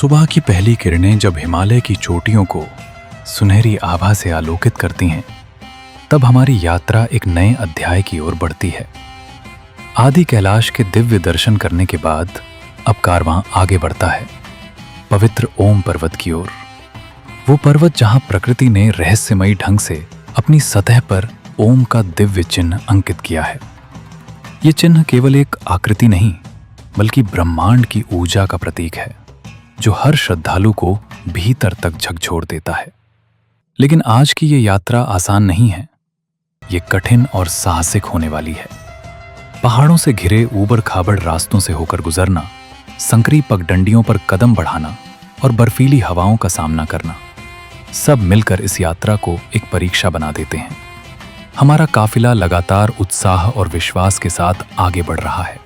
सुबह की पहली किरणें जब हिमालय की चोटियों को सुनहरी आभा से आलोकित करती हैं, तब हमारी यात्रा एक नए अध्याय की ओर बढ़ती है। आदि कैलाश के दिव्य दर्शन करने के बाद अब कारवां आगे बढ़ता है पवित्र ओम पर्वत की ओर। वो पर्वत जहां प्रकृति ने रहस्यमयी ढंग से अपनी सतह पर ओम का दिव्य चिन्ह अंकित किया है। ये चिन्ह केवल एक आकृति नहीं, बल्कि ब्रह्मांड की ऊर्जा का प्रतीक है, जो हर श्रद्धालु को भीतर तक झकझोर देता है। लेकिन आज की ये यात्रा आसान नहीं है। ये कठिन और साहसिक होने वाली है। पहाड़ों से घिरे ऊबड़ खाबड़ रास्तों से होकर गुजरना, संकरी पगडंडियों पर कदम बढ़ाना और बर्फीली हवाओं का सामना करना, सब मिलकर इस यात्रा को एक परीक्षा बना देते हैं। हमारा काफिला लगातार उत्साह और विश्वास के साथ आगे बढ़ रहा है।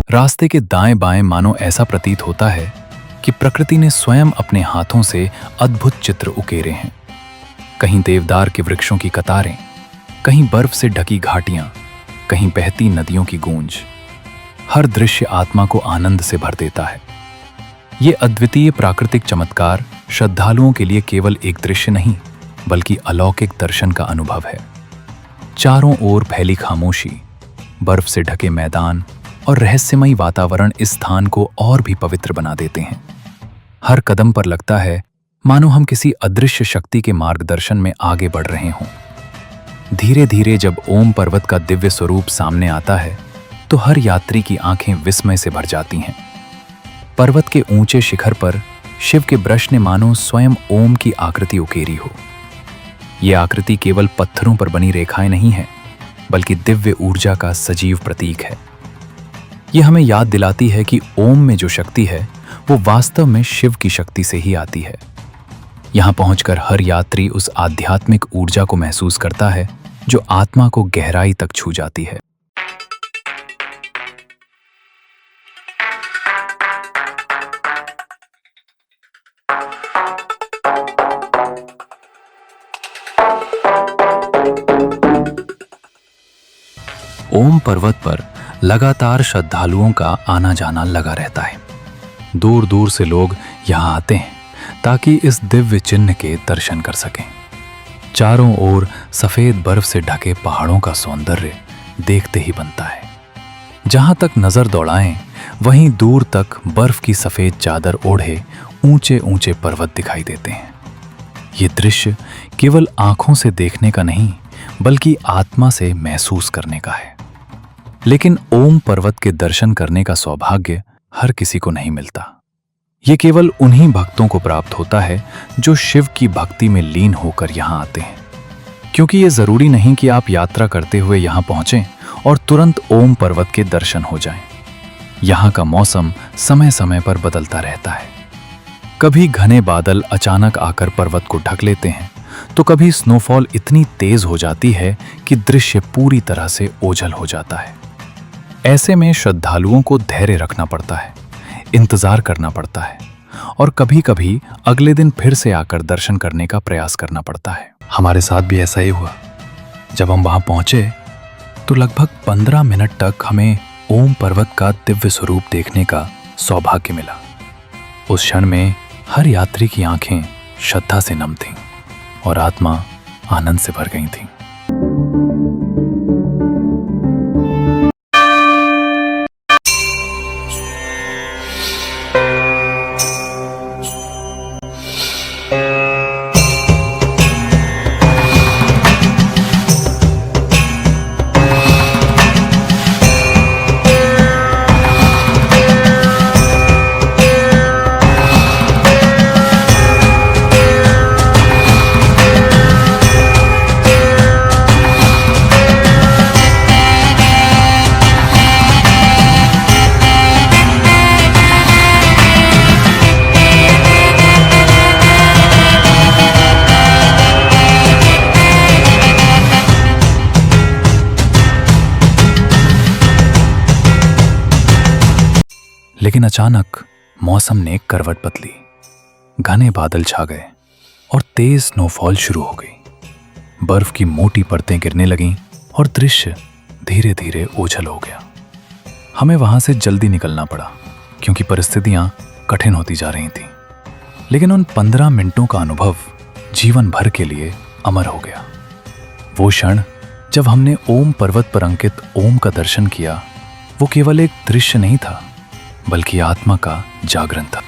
रास्ते के दाएं बाएं मानो ऐसा प्रतीत होता है कि प्रकृति ने स्वयं अपने हाथों से अद्भुत चित्र उकेरे हैं। कहीं देवदार के वृक्षों की कतारें, कहीं बर्फ से ढकी घाटियां, कहीं बहती नदियों की गूंज। हर दृश्य आत्मा को आनंद से भर देता है। ये अद्वितीय प्राकृतिक चमत्कार श्रद्धालुओं के लिए केवल एक दृश्य नहीं, बल्कि अलौकिक दर्शन का अनुभव है। चारों ओर फैली खामोशी, बर्फ से ढके मैदान और रहस्यमयी वातावरण इस स्थान को और भी पवित्र बना देते हैं। हर कदम पर लगता है मानो हम किसी अदृश्य शक्ति के मार्गदर्शन में आगे बढ़ रहे हों। धीरे धीरे जब ओम पर्वत का दिव्य स्वरूप सामने आता है, तो हर यात्री की आंखें विस्मय से भर जाती हैं। पर्वत के ऊंचे शिखर पर शिव के ब्रश ने मानो स्वयं ओम की आकृति उकेरी हो। ये आकृति केवल पत्थरों पर बनी रेखाएं नहीं है, बल्कि दिव्य ऊर्जा का सजीव प्रतीक है। ये हमें याद दिलाती है कि ओम में जो शक्ति है वो वास्तव में शिव की शक्ति से ही आती है। यहाँ पहुंचकर हर यात्री उस आध्यात्मिक ऊर्जा को महसूस करता है जो आत्मा को गहराई तक छू जाती है। ओम पर्वत पर लगातार श्रद्धालुओं का आना जाना लगा रहता है। दूर दूर से लोग यहाँ आते हैं ताकि इस दिव्य चिन्ह के दर्शन कर सकें। चारों ओर सफेद बर्फ से ढके पहाड़ों का सौंदर्य देखते ही बनता है। जहां तक नजर दौड़ाएं वहीं दूर तक बर्फ की सफेद चादर ओढ़े ऊंचे ऊंचे पर्वत दिखाई देते हैं। ये दृश्य केवल आंखों से देखने का नहीं बल्कि आत्मा से महसूस करने का है। लेकिन ओम पर्वत के दर्शन करने का सौभाग्य हर किसी को नहीं मिलता। ये केवल उन्हीं भक्तों को प्राप्त होता है जो शिव की भक्ति में लीन होकर यहाँ आते हैं। क्योंकि ये जरूरी नहीं कि आप यात्रा करते हुए यहाँ पहुंचें और तुरंत ओम पर्वत के दर्शन हो जाएं। यहाँ का मौसम समय समय पर बदलता रहता है। कभी घने बादल अचानक आकर पर्वत को ढक लेते हैं तो कभी स्नोफॉल इतनी तेज हो जाती है कि दृश्य पूरी तरह से ओझल हो जाता है। ऐसे में श्रद्धालुओं को धैर्य रखना पड़ता है, इंतजार करना पड़ता है और कभी कभी अगले दिन फिर से आकर दर्शन करने का प्रयास करना पड़ता है। हमारे साथ भी ऐसा ही हुआ। जब हम वहां पहुंचे तो लगभग 15 मिनट तक हमें ओम पर्वत का दिव्य स्वरूप देखने का सौभाग्य मिला। उस क्षण में हर यात्री की आंखें श्रद्धा से नम थीं और आत्मा आनंद से भर गई थी। लेकिन अचानक मौसम ने करवट बदली। घने बादल छा गए और तेज स्नोफॉल शुरू हो गई। बर्फ की मोटी परतें गिरने लगीं और दृश्य धीरे धीरे ओझल हो गया। हमें वहां से जल्दी निकलना पड़ा क्योंकि परिस्थितियां कठिन होती जा रही थीं। लेकिन उन 15 मिनटों का अनुभव जीवन भर के लिए अमर हो गया। वो क्षण जब हमने ओम पर्वत पर अंकित ओम का दर्शन किया, वो केवल एक दृश्य नहीं था बल्कि आत्मा का जागरण था।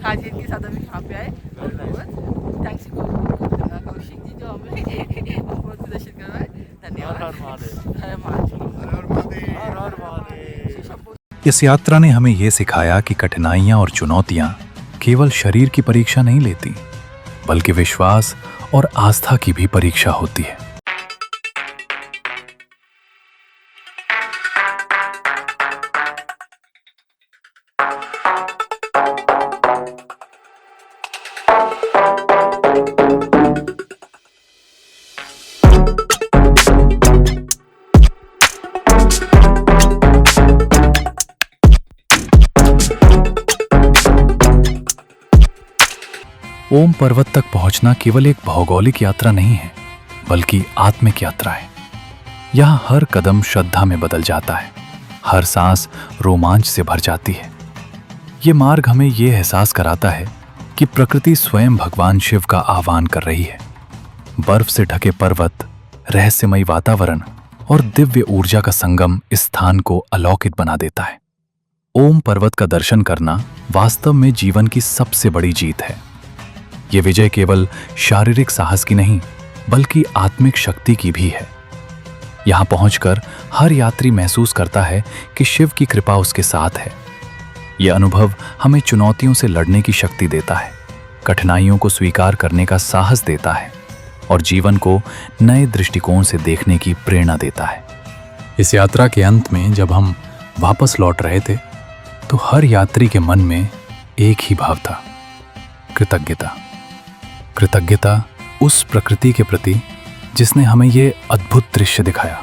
हाँ जी, इनके साथ अभी यहाँ पे आए। थैंक्स कौशिक जी जो हमें बहुत दर्शन करवाए। धन्यवाद। हर हर महादेव। हर हर महादेव। इस यात्रा ने हमें ये सिखाया कि कठिनाइयां और चुनौतियां केवल शरीर की परीक्षा नहीं लेती बल्कि विश्वास और आस्था की भी परीक्षा होती है। ओम पर्वत तक पहुंचना केवल एक भौगोलिक यात्रा नहीं है बल्कि आत्मिक यात्रा है। यहाँ हर कदम श्रद्धा में बदल जाता है हर सांस रोमांच से भर जाती है। ये मार्ग हमें ये एहसास कराता है कि प्रकृति स्वयं भगवान शिव का आह्वान कर रही है। बर्फ से ढके पर्वत, रहस्यमयी वातावरण और दिव्य ऊर्जा का संगम इस स्थान को अलौकिक बना देता है। ओम पर्वत का दर्शन करना वास्तव में जीवन की सबसे बड़ी जीत है। ये विजय केवल शारीरिक साहस की नहीं, बल्कि आत्मिक शक्ति की भी है। यहां पहुंचकर हर यात्री महसूस करता है कि शिव की कृपा उसके साथ है। यह अनुभव हमें चुनौतियों से लड़ने की शक्ति देता है, कठिनाइयों को स्वीकार करने का साहस देता है और जीवन को नए दृष्टिकोण से देखने की प्रेरणा देता है। इस यात्रा के अंत में जब हम वापस लौट रहे थे, तो हर यात्री के मन में एक ही भाव था, कृतज्ञता। कृतज्ञता उस प्रकृति के प्रति जिसने हमें ये अद्भुत दृश्य दिखाया।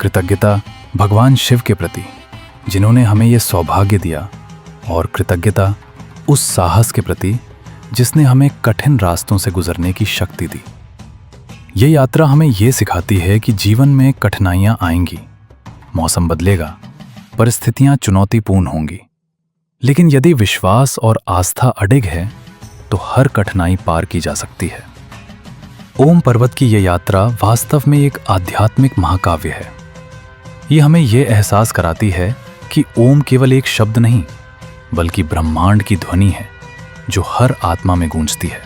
कृतज्ञता भगवान शिव के प्रति जिन्होंने हमें ये सौभाग्य दिया, और कृतज्ञता उस साहस के प्रति जिसने हमें कठिन रास्तों से गुजरने की शक्ति दी। ये यात्रा हमें ये सिखाती है कि जीवन में कठिनाइयां आएंगी, मौसम बदलेगा, परिस्थितियां चुनौतीपूर्ण होंगी, लेकिन यदि विश्वास और आस्था अडिग है तो हर कठिनाई पार की जा सकती है। ओम पर्वत की यह यात्रा वास्तव में एक आध्यात्मिक महाकाव्य है। ये हमें यह एहसास कराती है कि ओम केवल एक शब्द नहीं, बल्कि ब्रह्मांड की ध्वनि है जो हर आत्मा में गूंजती है।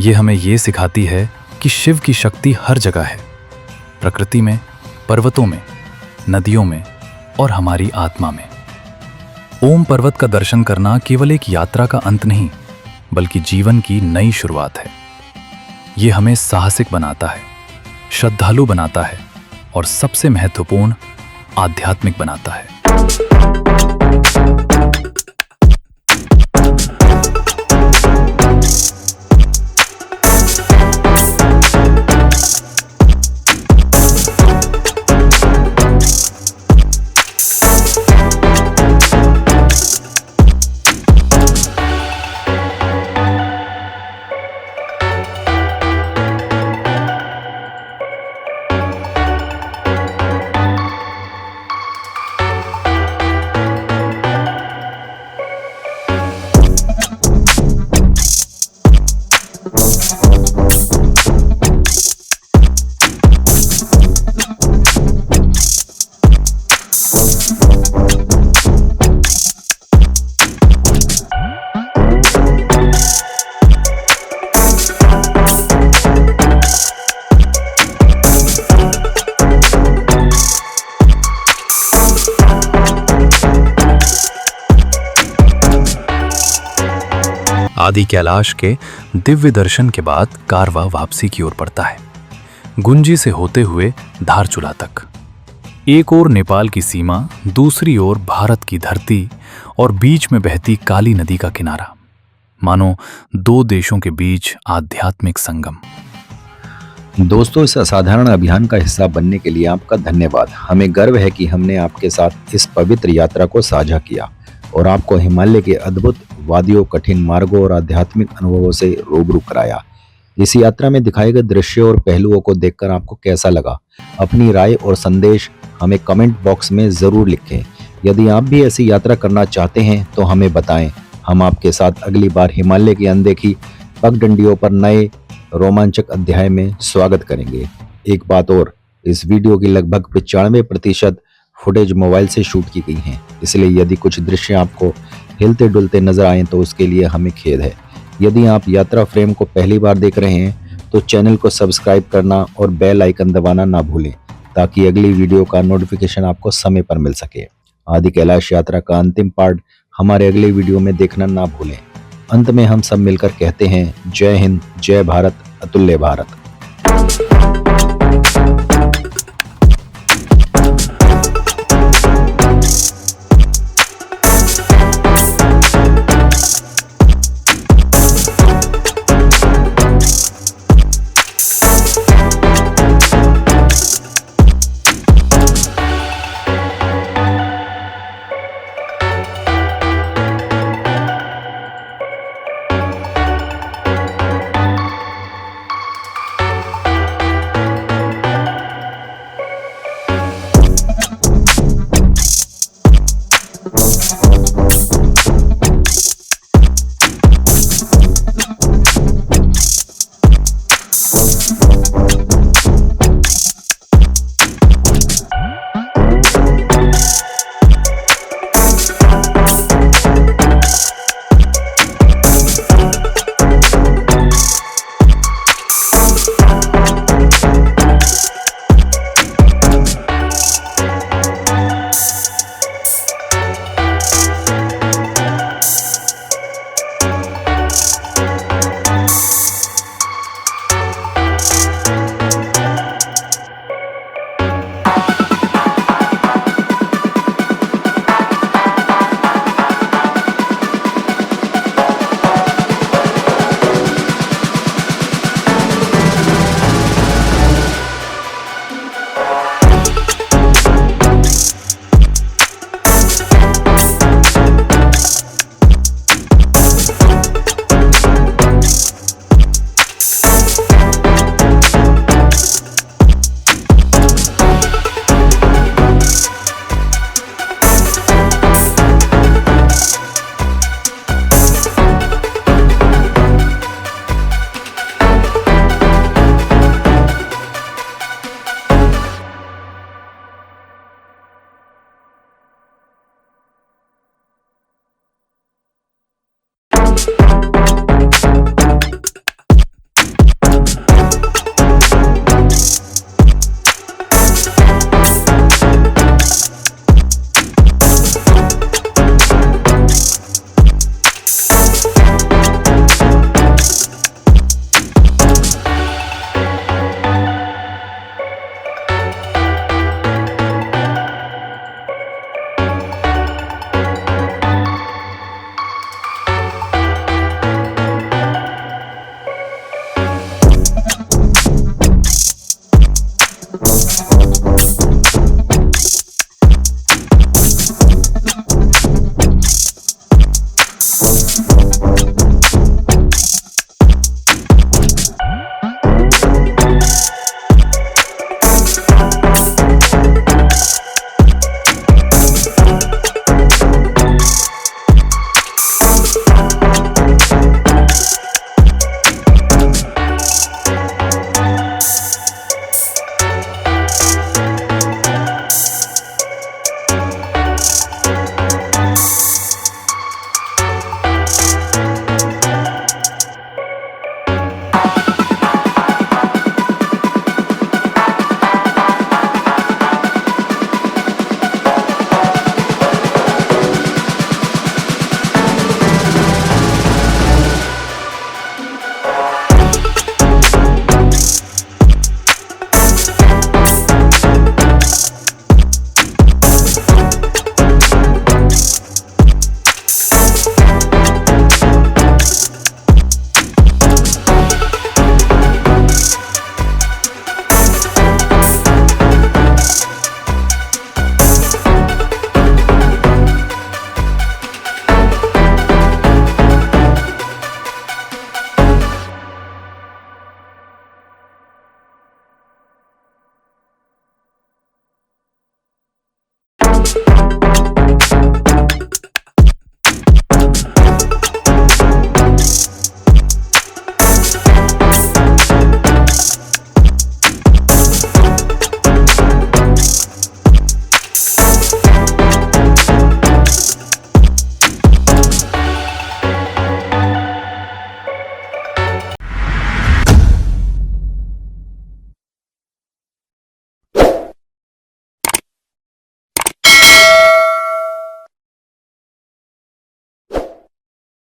ये हमें यह सिखाती है कि शिव की शक्ति हर जगह है, प्रकृति में, पर्वतों में, नदियों में और हमारी आत्मा में। ओम पर्वत का दर्शन करना केवल एक यात्रा का अंत नहीं, बल्कि जीवन की नई शुरुआत है। ये हमें साहसिक बनाता है, श्रद्धालु बनाता है और सबसे महत्वपूर्ण आध्यात्मिक बनाता है। आदि कैलाश के दिव्य दर्शन के बाद कारवां वापसी की ओर बढ़ता है, गुंजी से होते हुए धारचूला तक। एक ओर नेपाल की सीमा, दूसरी ओर भारत की धरती और बीच में बहती काली नदी का किनारा, मानो दो देशों के बीच आध्यात्मिक संगम। दोस्तों, इस असाधारण अभियान का हिस्सा बनने के लिए आपका धन्यवाद। हमें गर्व है कि हमने आपके साथ इस पवित्र यात्रा को साझा किया और आपको हिमालय के अद्भुत वादियों, कठिन मार्गों और आध्यात्मिक अनुभवों से रूबरू कराया। इस यात्रा में दिखाए गए दृश्यों और पहलुओं को देखकर आपको कैसा लगा? अपनी राय और संदेश हमें कमेंट बॉक्स में ज़रूर लिखें। यदि आप भी ऐसी यात्रा करना चाहते हैं तो हमें बताएं। हम आपके साथ अगली बार हिमालय की अनदेखी पगडंडियों पर नए रोमांचक अध्याय में स्वागत करेंगे। एक बात और, इस वीडियो की लगभग 95% फुटेज मोबाइल से शूट की गई हैं, इसलिए यदि कुछ दृश्य आपको हिलते डुलते नजर आए तो उसके लिए हमें खेद है। यदि आप यात्रा फ्रेम को पहली बार देख रहे हैं तो चैनल को सब्सक्राइब करना और बेल आइकन दबाना ना भूलें, ताकि अगली वीडियो का नोटिफिकेशन आपको समय पर मिल सके। आदि कैलाश यात्रा का अंतिम पार्ट हमारे अगले वीडियो में देखना ना भूलें। अंत में हम सब मिलकर कहते हैं, जय हिंद, जय भारत, अतुल्य भारत।